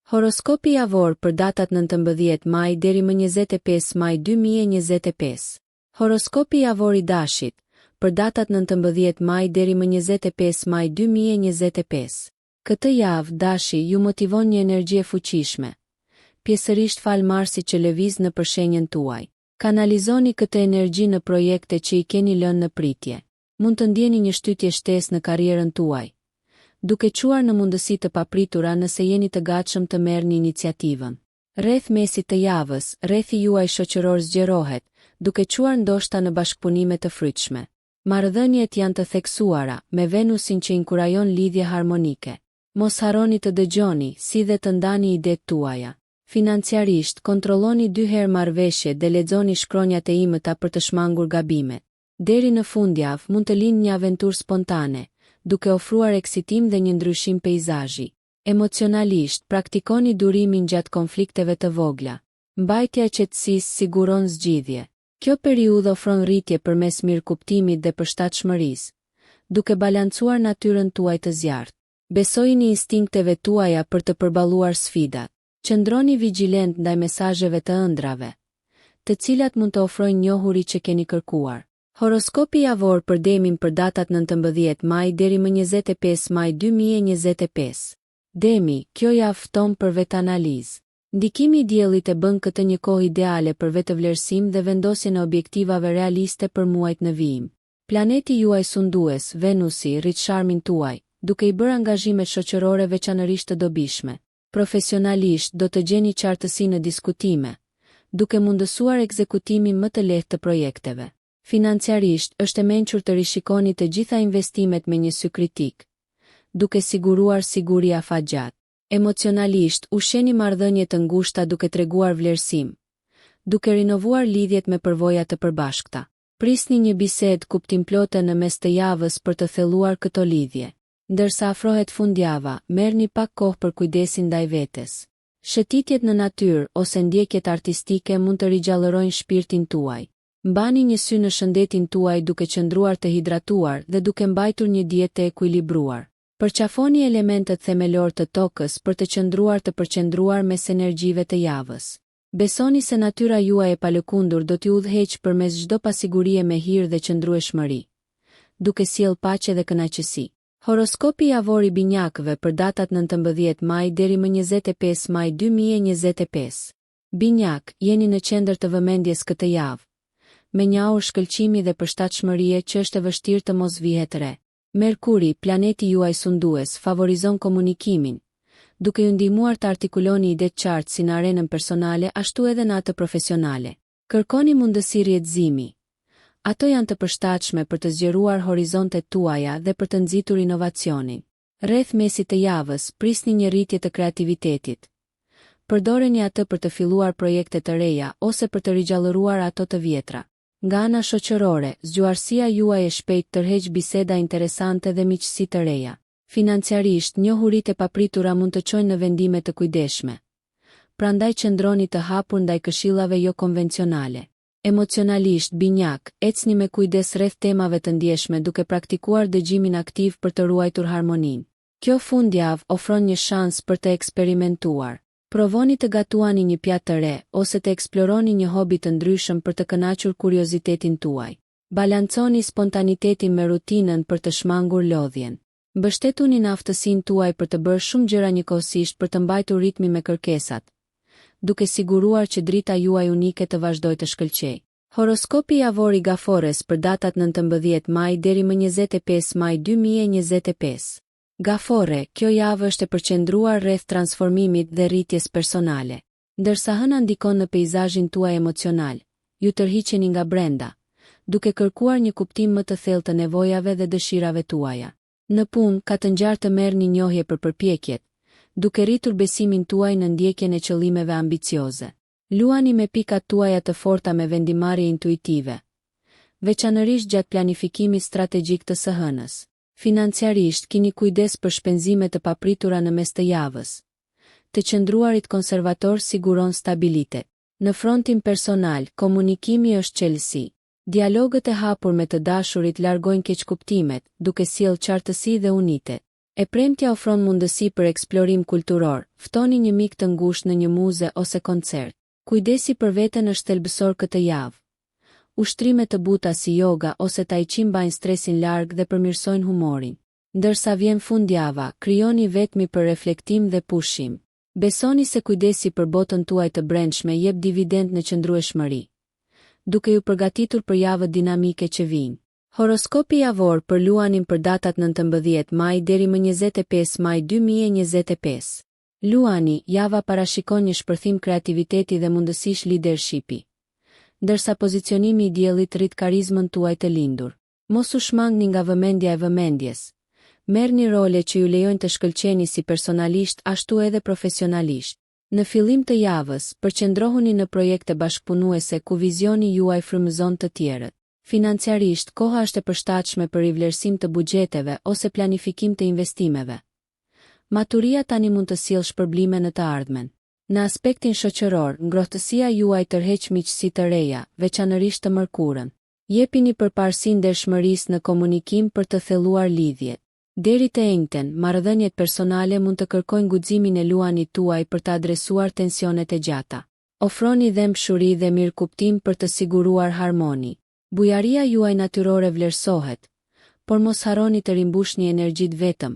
Horoskopi javor për datat 19 maj deri më 25 maj 2025. Horoskopi javor i dashit për datat 19 maj deri më 25 maj 2025. Këtë javë dashi ju motivon një energji e fuqishme, pjesërisht fal Marsit që lëviz në përshenjën tuaj. Kanalizoni këtë energji në projekte që i keni lënë në pritje. Mund të ndjeni një shtytje shtesë në karrierën tuaj, duke quar në mundësi të papritura nëse jeni të gatshëm të merrni iniciativën. Rreth mesit të javës, rrethi juaj shoqëror zgjerohet, duke quar ndoshta në bashkëpunime të frytshme. Marrëdhëniet janë të theksuara, me Venusin që inkurajon lidhje harmonike. Mos harroni të dëgjoni, si dhe të ndani idetë tuaja. Financiarisht, kontrolloni 2 herë marrëveshje dhe lexoni shkronjat e imëta për të shmangur gabimet. Deri në fundjavë mund të lindë një aventurë spontane, duke ofruar eksitim dhe një ndryshim peizazhi. Emocionalisht, praktikoni durimin gjatë konflikteve të vogla. Mbajtja e qetësisë siguron zgjidhje. Kjo periudhë ofron rritje përmes mirëkuptimit dhe përshtatshmërisë, duke balancuar natyrën tuaj të zjarrt. Besojini instinkteve tuaja për të përballuar sfidat. Qëndroni vigjilent ndaj mesazheve të ëndrave, të cilat mund të ofrojnë njohuri që keni kërkuar. Horoskopi javor për Demin për datat 19 maj deri më 25 maj 2025. Demi, kjo javë fton për vetanalizë. Ndikimi i diellit e bën këtë një kohë ideale për vetëvlerësim dhe vendosje në objektivave realiste për muajt në vijim. Planeti juaj sundues, Venusi, rrit sharmin tuaj, duke i bërë angazhimet shoqërore veçanërisht të dobishme. Profesionalisht do të gjeni qartësi në diskutime, duke mundësuar ekzekutimin më të lehtë të projekteve. Financiarisht është e mençur të rishikoni të gjitha investimet me një sy kritik, duke siguruar siguri afatgjat. Emocionalisht ushqeni marrëdhënie të ngushta duke treguar vlerësim, duke rinovuar lidhjet me përvoja të përbashkëta. Prisni një bisedë kuptimplote në mes të javës për të thelluar këto lidhje. Ndërsa afrohet fundjava, merrni pak kohë për kujdesin ndaj vetes. Shëtitjet në natyrë ose ndjekjet artistike mund të rigjallërojnë shpirtin tuaj. Mbani një sy në shëndetin tuaj duke qëndruar të hidratuar dhe duke mbajtur një dietë të ekuilibruar. Përqafoni elementet themelor të tokës për të qëndruar të përqendruar mes energjive të javës. Besoni se natyra juaj e palëkundur do t'ju udhëheqë përmes çdo pasigurie me hir dhe qëndrueshmëri, duke sjellë paqe dhe kënaqësi. Horoskopi javor i binjakëve për datat 19 maj deri më 25 maj 2025. Binjak, jeni në qendër të vëmendjes këtë javë, me një aurë shkëlqimi dhe përshtatshmërie që është e vështirë të mos vihet re. Merkuri, planeti juaj sundues, favorizon komunikimin, duke ju ndihmuar të artikuloni ide të qartë si në arenën personale ashtu edhe në atë profesionale. Kërkoni mundësi rrjedhëzimi. Ato janë të përshtatshme për të zgjeruar horizontet tuaja dhe për të nxitur inovacionin. Rreth mesit të javës, prisni një rritje të kreativitetit. Përdoreni atë për të filluar projekte të reja ose për të rigjallëruar ato të vjetra. Nga ana shoqërore, zgjuarësia juaj e shpejt tërheq biseda interesante dhe miqësi të reja. Financiarisht, njohuritë e papritura mund të çojnë në vendime të kujdesshme. Prandaj qëndroni të hapur ndaj këshillave jo konvencionale. Emocionalisht, binjak, ecni me kujdes rreth temave të ndjeshme duke praktikuar dëgjimin aktiv për të ruajtur harmoninë. Kjo fundjavë ofron një shans për të eksperimentuar. Provoni të gatuani një pjatë të re ose të eksploroni një hobi të ndryshëm për të kënaqur kuriozitetin tuaj. Balanconi spontanitetin me rutinën për të shmangur lodhjen. Mbështetuni në aftësinë tuaj për të bërë shumë gjëra njëkohësisht për të mbajtur ritmin me kërkesat, duke siguruar që drita juaj unike të vazhdojë të shkëlqejë. Horoskopi javor i Gafores për datat 19 maj deri më 25 maj 2025. Gafore, kjo javë është e përqendruar rreth transformimit dhe rritjes personale. Ndërsa hëna ndikon në peizazhin tuaj emocional, ju tërhiqeni nga brenda, duke kërkuar një kuptim më të thellë të nevojave dhe dëshirave tuaja. Në punë, ka të ngjarë të merrni njohje për përpjekjet, duke rritur besimin tuaj në ndjekjen e qëllimeve ambicioze. Luani me pikat tuaja të forta me vendimarrje intuitive, veçanërisht gjatë planifikimit strategjik të së hënës. Financiarisht, keni kujdes për shpenzime të papritura në mes të javës. Të qëndruarit konservator siguron stabilitet. Në frontin personal, komunikimi është çelësi. Dialogët e hapur me të dashurit largojnë keqkuptimet, duke sjellë qartësi dhe unitet. E premtja ofron mundësi për eksplorim kulturor, ftoni një mik të ngushtë në një muze ose koncert. Kujdesi për veten është thelbësor këtë javë. Ushtrime të buta si yoga ose tai chi mbajnë stresin larg dhe përmirësojnë humorin. Ndërsa vjen fundjava, krijoni vetmi për reflektim dhe pushim. Besoni se kujdesi për botën tuaj të brendshme jep dividend në qëndrueshmëri, duke ju përgatitur për javët dinamike që vijnë. Horoskopi javor për Luanin për datat 19 maj deri më 25 maj 2025. Luani, java parashikon një shpërthim kreativiteti dhe mundësish leadershipi. Ndërsa pozicionimi i diellit rrit karizmën tuaj të lindur. Mos u shmangni nga vëmendja e vëmendjes. Merrni role që ju lejojnë të shkëlqeni si personalisht ashtu edhe profesionalisht. Në fillim të javës, përqendrohuni në projekte bashkëpunuese ku vizioni juaj frymëzon të tjerët. Financiarisht, koha është e përshtatshme për rivlerësim të buxheteve ose planifikim të investimeve. Maturia tani mund të sjellë shpërblime në të ardhmen. Në aspektin shoqëror, ngrohtësia juaj tërheq miqësi të reja, veçanërisht të mërkurën. Jepini përparësi ndershmërisë në komunikim për të thelluar lidhjet. Deri të enjten, marrëdhëniet personale mund të kërkojnë guximin e Luanit tuaj për të adresuar tensionet e gjata. Ofroni dëmshuri dhe mirëkuptim për të siguruar harmoni. Bujaria juaj natyrore vlerësohet, por mos harroni të rimbushni energjitë vetëm.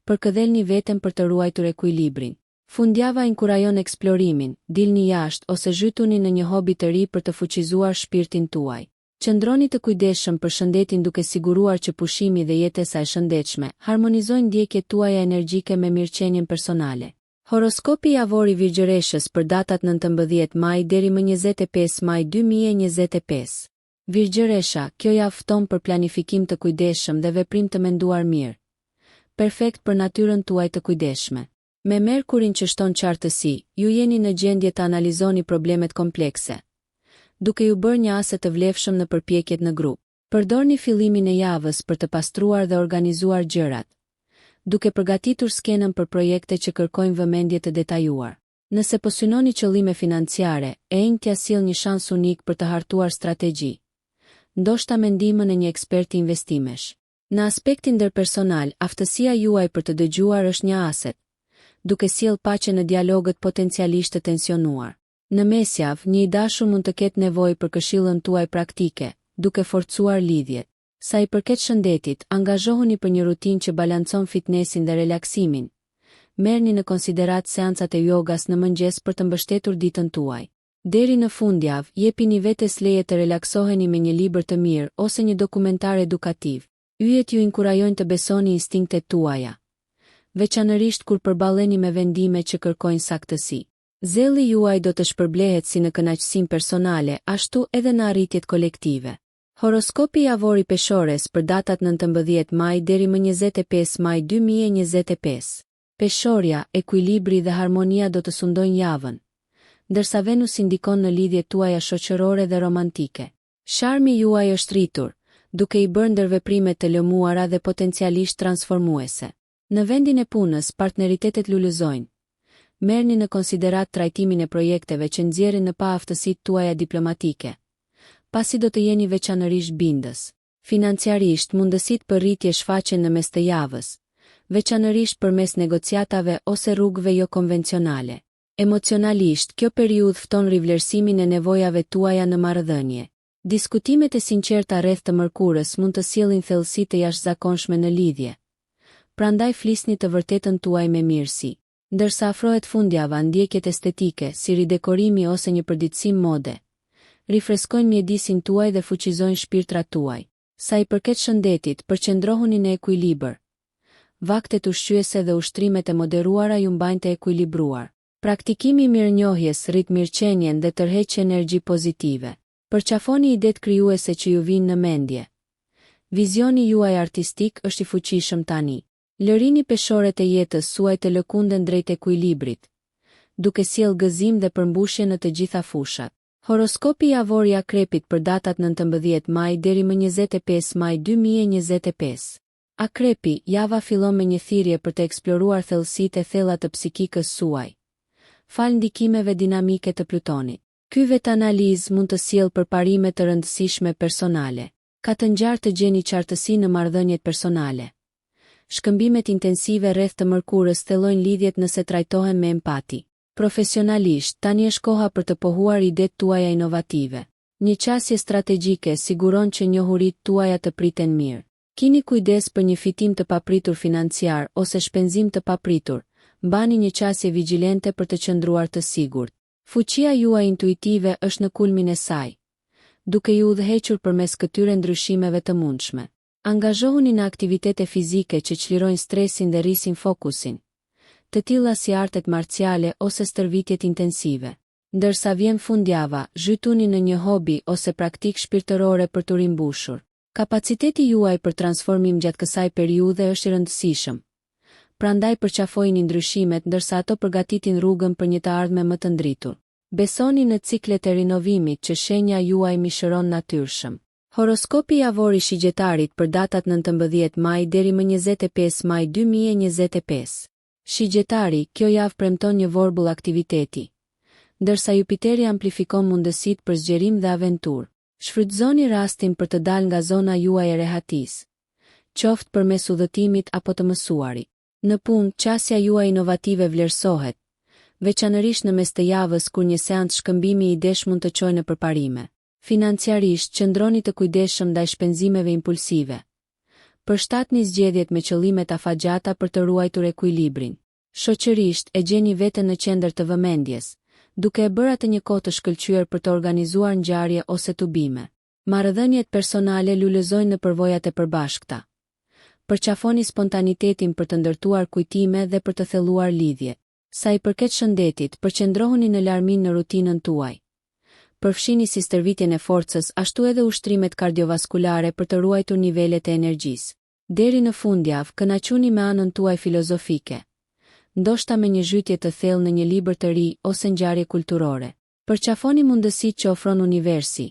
Përkëdhelni veten për të ruajtur ekuilibrin. Fundjava inkurajon eksplorimin, dilni jashtë ose zhytuni në një hobi të ri për të fuqizuar shpirtin tuaj. Qëndroni të kujdesshëm për shëndetin duke siguruar që pushimi dhe jetesa e shëndetshme harmonizojnë ndjekjet tuaja energjike me mirëqenien personale. Horoskopi javor i Virgjëreshës për datat 19 maj deri më 25 maj 2025. Virgjëresha, kjo javë fton për planifikim të kujdesshëm dhe veprim të menduar mirë. Perfekt për natyrën tuaj të kujdesshme. Me Merkurin që shton qartësi, ju jeni në gjendje të analizoni problemet komplekse, duke ju bërë një ase të vlefshëm në përpjekjet në grup. Përdorni fillimin e javës për të pastruar dhe organizuar gjërat, duke përgatitur skenën për projekte që kërkojnë vëmendje të detajuar. Nëse po synoni qëllime financiare, enjtja sjell një shans unik për të hartuar strategji. Ndoshta me ndihmën e një eksperti investimesh. Në aspektin ndërpersonal, aftësia juaj për të dëgjuar është një aset, duke sjell paqe në dialogët potencialisht të tensionuar. Në mesjavë, një i dashur mund të ketë nevojë për këshillën tuaj praktike, duke forcuar lidhjet. Sa i përket shëndetit, angazhohuni për një rutinë që balancon fitnesin dhe relaksimin. Merrni në konsiderat seancat e jogas në mëngjes për të mbështetur ditën tuaj. Deri në fundjavë, jepini vetes leje të relaksoheni me një libër të mirë ose një dokumentar edukativ. Yjet ju inkurajojnë të besoni instinktet tuaja, veçanërisht kur përballeni me vendime që kërkojnë saktësi. Zelli juaj do të shpërblehet si në kënaqësinë personale, ashtu edhe në arritjet kolektive. Horoskopi javor i Peshores për datat 19 maj deri më 25 maj 2025. Peshorja, ekuilibri dhe harmonia do të sundojnë javën, ndërsa Venus indikon në lidhjet tuaja shoqërore dhe romantike. Sharmi juaj është rritur, duke i bërë ndërveprimet të lëmuara dhe potencialisht transformuese. Në vendin e punës, partneritetet lulëzojnë. Merrni në konsiderat trajtimin e projekteve që nxjerrin në pa aftësitë tuaja diplomatike, pasi do të jeni veçanërisht bindës. Financiarisht, mundësitë për rritje shfaqen në mes të javës, veçanërisht përmes negociatave ose rrugëve jo konvencionale. Emocionalisht, kjo periudhë fton rivlerësimin e nevojave tuaja në marrëdhënie. Diskutimet e sinqerta rreth të mërkurës mund të sjellin thellësi të jashtëzakonshme në lidhje. Prandaj flisni të vërtetën tuaj me mirësi. Ndërsa afrohet fundjava, ndjekjet estetike, si ridekorimi ose një përditësim mode, rifreskojnë mjedisin tuaj dhe fuqizojnë shpirtrat tuaj. Sa i përket shëndetit, përqendrohuni në ekuilibër. Vaktet ushqyese dhe ushtrimet e moderuara ju mbajnë të ekuilibruar. Praktikimi i mirënjohjes rrit mirëqenien dhe tërheq energji pozitive. Përqafoni idet krijuese që ju vinë në mendje. Vizioni juaj artistik është i fuqishëm tani. Lërini peshoret e jetës suaj të lëkunden drejt ekuilibrit, duke sjellë gëzim dhe përmbushje në të gjitha fushat. Horoskopi javor i Akrepit për datat 19 maj deri më 25 maj 2025. Akrepi, java fillon me një thirrje për të eksploruar thellësitë e thella të psikikës suaj, fal ndikimeve dinamike të Plutonit. Ky vetanalizëm mund të sjellë përparime të rëndësishme personale. Ka të ngjarë të gjeni qartësi në marrëdhëniet personale. Shkëmbimet intensive rreth të mërkurës thellojnë lidhjet nëse trajtohen me empati. Profesionalisht, tani është koha për të pohuar idetë tuaja inovative. Një qasje strategjike siguron që njohuritë tuaja të priten mirë. Kini kujdes për një fitim të papritur financiar ose shpenzim të papritur. Mbani një qasje vigjilente për të qëndruar të sigurt. Fuqia juaj intuitive është në kulmin e saj, duke ju udhëhequr përmes këtyre ndryshimeve të mundshme. Angazhohuni në aktivitete fizike që çlirojnë stresin dhe rrisin fokusin, të tilla si artet marciale ose stërvitjet intensive. Ndërsa vjen fundjava, zhytuni në një hobi ose praktik shpirtërore për të rimbushur. Kapaciteti juaj për transformim gjatë kësaj periudhe është i rëndësishëm. Prandaj përqafojini ndryshimet ndërsa ato përgatitin rrugën për një të ardhme më të ndritur. Besoni në ciklet e rinovimit që shenja juaj mishëron natyrshëm. Horoskopi javor i shigjetarit për datat 19 maj deri më 25 maj 2025. Shigjetari, kjo javë premton një vorbull aktiviteti, ndërsa Jupiteri amplifikon mundësitë për zgjerim dhe aventurë. Shfrytëzoni rastin për të dalë nga zona juaj e rehatisë, qoftë përmes udhëtimit apo të mësuarit. Në punë, qasja juaj inovative vlerësohet, veçanërisht në mes të javës kur një seancë shkëmbimi i idesh mund të çojë në përparime. Financiarisht, qëndroni të kujdesshëm ndaj shpenzimeve impulsive. Përshtatni zgjedhjet me qëllime të afatgjata për të ruajtur ekuilibrin. Shoqërisht, e gjeni veten në qendër të vëmendjes, duke e bërë atë një kohë të shkëlqyer për të organizuar ngjarje ose tubime. Marrëdhëniet personale lulëzojnë në përvojat e përbashkëta. Përqafoni spontanitetin për të ndërtuar kujtime dhe për të thelluar lidhje. Sa i përket shëndetit, përqendrohuni në larmin në rutinën tuaj. Përfshini si stërvitjen e forcës ashtu edhe ushtrimet kardiovaskulare për të ruajtur nivelet e energjisë. Deri në fundjavë, kënaquni me anën tuaj filozofike, ndoshta me një zhytje të thellë në një libër të ri ose ngjarje kulturore. Përqafoni mundësitë që ofron universi,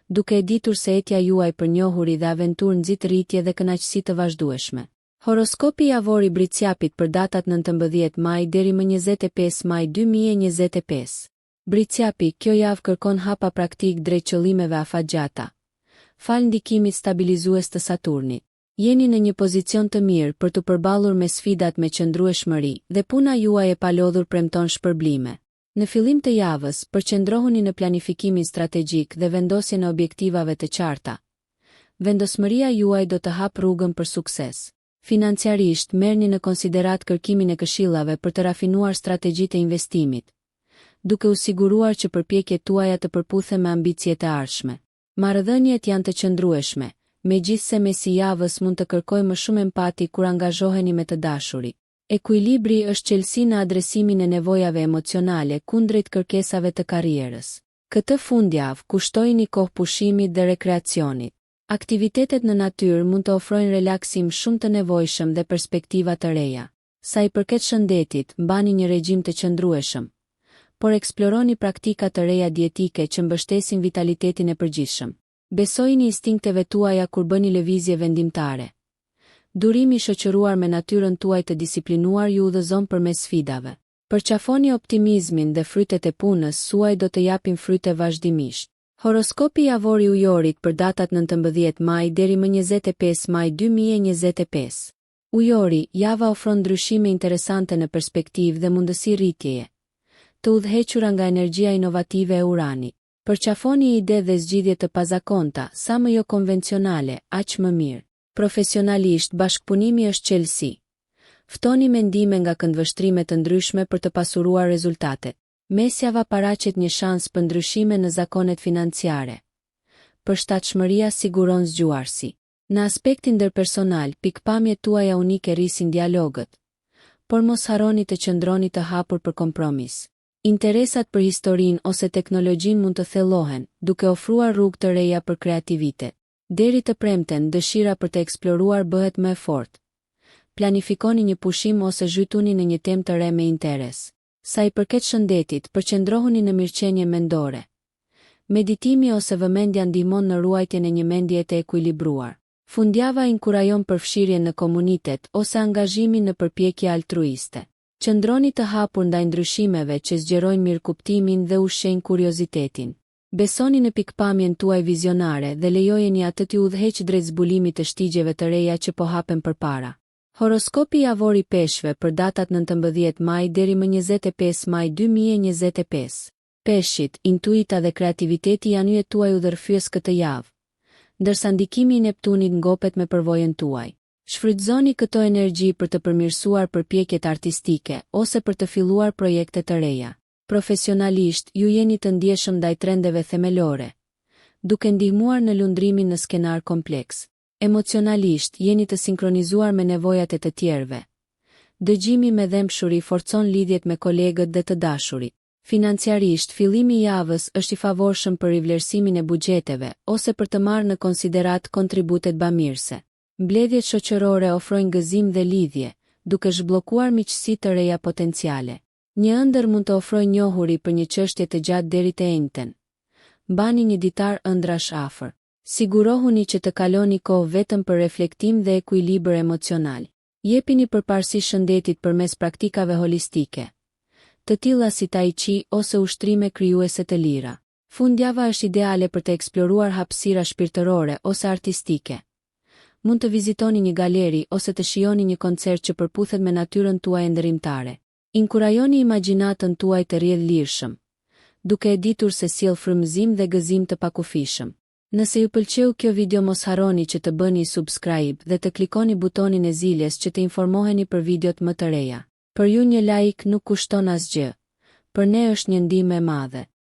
duke e ditur se etja juaj për njohuri dhe aventurë nxit rritje dhe kënaqësi të vazhdueshme. Horoskopi javor i Bricjapit për datat 19 maj deri më 25 maj 2025. Bricjapi, kjo javë kërkon hapa praktik drejt qëllimeve afatgjata. Fal ndikimit stabilizues të Saturnit, jeni në një pozicion të mirë për të përballur me sfidat me qëndrueshmëri dhe puna juaj e palodhur premton shpërblime. Në fillim të javës, përqendrohuni në planifikimin strategjik dhe vendosjen e objektivave të qarta. Vendosmëria juaj do të hapë rrugën për sukses. Financiarisht, merrni në konsiderat kërkimin e këshillave për të rafinuar strategjitë e investimit, duke u siguruar që përpjekjet tuaja të përputhen me ambicjet e ardhshme. Marrëdhëniet janë të qëndrueshme, megjithse mesi javës mund të kërkojë më shumë empati kur angazhoheni me të dashurit. Ekuilibri është çelësi në adresimin e nevojave emocionale kundrejt kërkesave të karrierës. Këtë fundjavë kushtojini kohë pushimit dhe rekreacionit. Aktivitetet në natyrë mund të ofrojnë relaksim shumë të nevojshëm dhe perspektiva të reja. Sa i përket shëndetit, mbani një regjim të qëndrueshëm, por eksploroni praktika të reja dietike që mbështesin vitalitetin e përgjithshëm. Besojini instinkteve tuaja kur bëni lëvizje vendimtare. Durimi i shoqëruar me natyrën tuaj të disiplinuar ju udhëzon përmes sfidave. Përqafoni optimizmin dhe frytet e punës suaj do të japin fryte vazhdimisht. Horoskopi javor i Ujorit për datat 19 maj deri më 25 maj 2025. Ujori, java ofron ndryshime interesante në perspektivë dhe mundësi rritjeje, të udhëhequra nga energjia inovative e Uranit. Përqafoni ide dhe zgjidhje të pazakonta, sa më jo konvencionale, aq më mirë. Profesionalisht, bashkëpunimi është çelësi. Ftoni mendime nga këndvështrime të ndryshme për të pasuruar rezultatet. Mesjava paraqet një shans për ndryshime në zakonet financiare. Përshtatshmëria siguron zgjuarsi. Në aspektin ndërpersonal, pikpamjet tuaja unike rrisin dialogët, por mos harroni të qëndroni të hapur për kompromis. Interesat për historinë ose teknologjinë mund të thellohen, duke ofruar rrugë të reja për kreativitet. Deri të premten, dëshira për të eksploruar bëhet më e fortë. Planifikoni një pushim ose zhytuni në një temë të re me interes. Sa i përket shëndetit, përqendrohuni në mirëqenie mendore. Meditimi ose vëmendja ndihmon në ruajtjen e një mendje të ekuilibruar. Fundjava inkurajon përfshirjen në komunitet ose angazhimin në përpjekje altruiste. Qëndroni të hapur ndaj ndryshimeve që zgjerojnë mirëkuptimin dhe ushqejnë kuriozitetin. Besoni në pikpamjen tuaj vizionare dhe lejojeni atë t'ju udhëheqë drejt zbulimit të shtigjeve të reja që po hapen përpara. Horoskopi javor i peshqve për datat 19 maj deri më 25 maj 2025. Peshqit, intuita dhe kreativiteti janë yjet tuaj udhërfyes këtë javë, ndërsa ndikimi i Neptunit ngopet me përvojën tuaj. Shfrytëzoni këto energji për të përmirësuar përpjekjet artistike ose për të filluar projekte të reja. Profesionalisht, ju jeni të ndjeshëm ndaj trendeve themelore, duke ndihmuar në lundrimin në skenar kompleks. Emocionalisht, jeni të sinkronizuar me nevojat e të tjerëve. Dëgjimi me dëmshuri forcon lidhjet me kolegët dhe të dashurit. Financiarisht, fillimi i javës është i favorshëm për rivlerësimin e buxheteve ose për të marrë në konsiderat kontributet bamirëse. Mbledhjet shoqërore ofrojnë gëzim dhe lidhje, duke zhbllokuar miqësi të reja potenciale. Një ëndër mund të ofrojë njohuri për një çështje të gjatë deri të enjten. Mbani një ditar ëndrash afër. Sigurohuni që të kaloni kohë vetëm për reflektim dhe ekuilibër emocional. Jepini përparësi shëndetit përmes praktikave holistike, të tilla si tai chi ose ushtrime krijuese të lira. Fundjava është ideale për të eksploruar hapësira shpirtërore ose artistike. Mund të vizitoni një galeri ose të shijoni një koncert që përputhet me natyrën tuaj ndërimtare. Inkurajoni imagjinatën tuaj të rrjedhë lirshëm, duke e ditur se sjell frymëzim dhe gëzim të pakufishëm. Nëse ju pëlqeu kjo video, mos harroni që të bëni subscribe dhe të klikoni butonin e ziljes që të informoheni për videot më të reja. Për ju një like nuk kushton asgjë, për ne është një ndihmë e madhe.